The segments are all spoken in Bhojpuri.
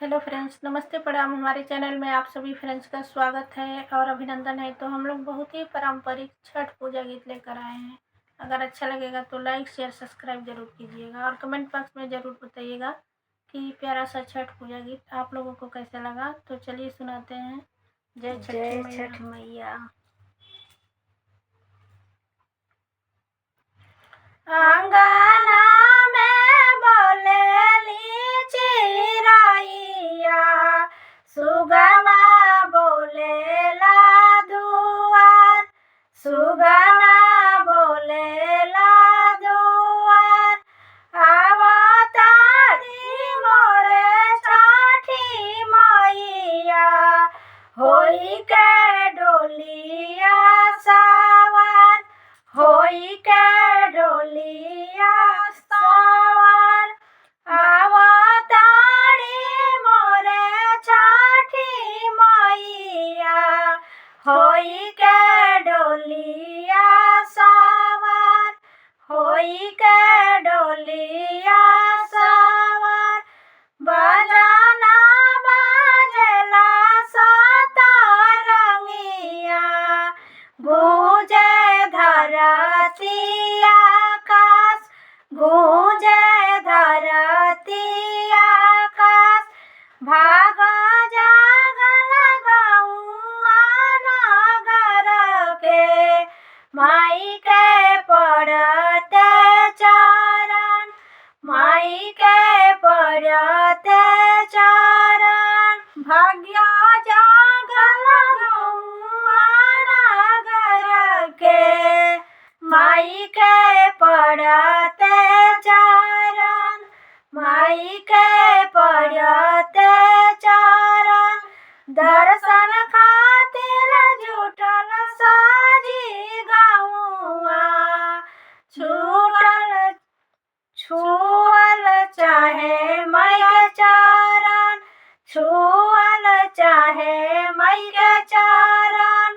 हेलो फ्रेंड्स, नमस्ते प्रणाम। हमारे चैनल में आप सभी फ्रेंड्स का स्वागत है और अभिनंदन है। तो हम लोग बहुत ही पारंपरिक छठ पूजा गीत लेकर आए हैं। अगर अच्छा लगेगा तो लाइक शेयर सब्सक्राइब जरूर कीजिएगा और कमेंट बॉक्स में ज़रूर बताइएगा कि प्यारा सा छठ पूजा गीत आप लोगों को कैसा लगा। तो चलिए सुनाते हैं। जय छठ मैया। अंगना में बोलेली चिरैया, सुगना बोलेला दुआर, सुगना बोलेला दुआर। आवतारी मोरे छठी मैया, होई के डोलिया सवार, होई के डोलिया सवार। आवतारी मोरे छठी मैया, होई के डोलिया सवार, होई के डोलिया सवार। बजाना बाजेला सतरंगिया, गूंजे धरती आकाश, गूंजे धरती आकाश। भाग जागल गौआ नगर के, माई के पड़ते चरण, माई के पड़ते चरण। भाग्य जागल गौआ नगर के, माई के पड़ते चरण, माई के पड़ते चरण। दर्शन खातिर जुटल साजी गौआ, छूटल छुअल चाहे माई के चरण, छुअल चाहे माई के चरण।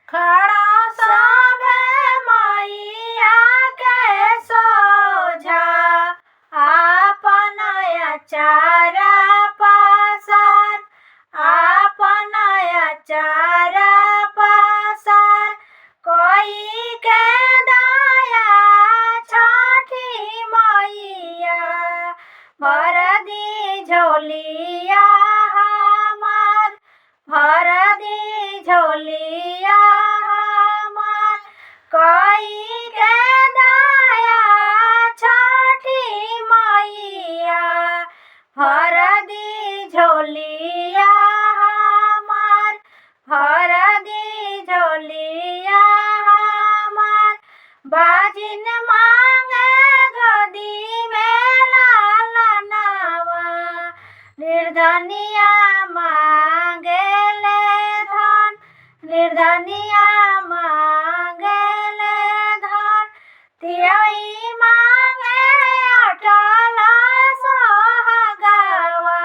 खड़ा सब मैया के सोझा, आपन अचारा पसार, आपन अचारा पसार। कोई के दया छठी मैया, भर दी झोलिया हमार, भर दी झोलिया हमार। कोई के दया छठी मैया, भर दी झोलिया हमार, भर दी झोलिया हमार। बाजिन मांगे गोदी में लालनवा, निर्धनिया मांगेले धन, निर्धनिया मांगेले धन। तियई मांगे अटल सोहागवा,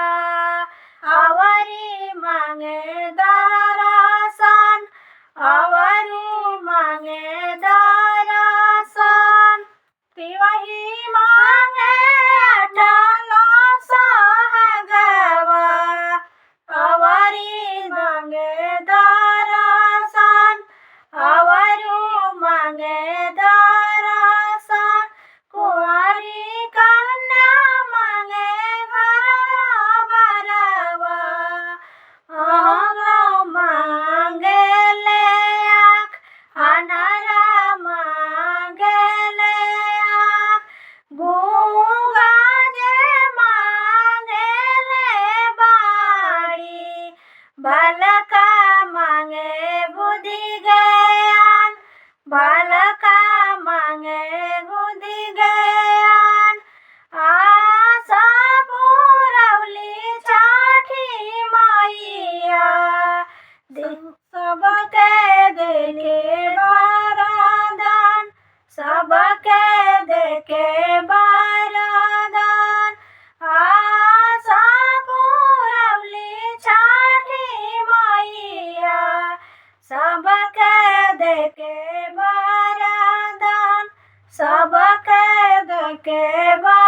अवरी मांगे दरसन, अवरी मांगे दरसन। तिवही मांगे अटल सोहागवा, अवरी मांगे दरसन, अवरी मांगे दरसन। कुंवारी कन्या मांगे घर बरवा, अहंग्र मांगेले आँख, अनहरा मांगेले आँख। गूंगा जे मांगेले बाड़ी, बालका मांगे बुद्धि ज्ञान, बालका मांगे बुद्धि ज्ञान। आशा पुरौली छठी मैया, सबके देके वरदान, सबके देके वरदान। आशा पुरौली छठी मैया, सबके देके वरदान, सबके के बा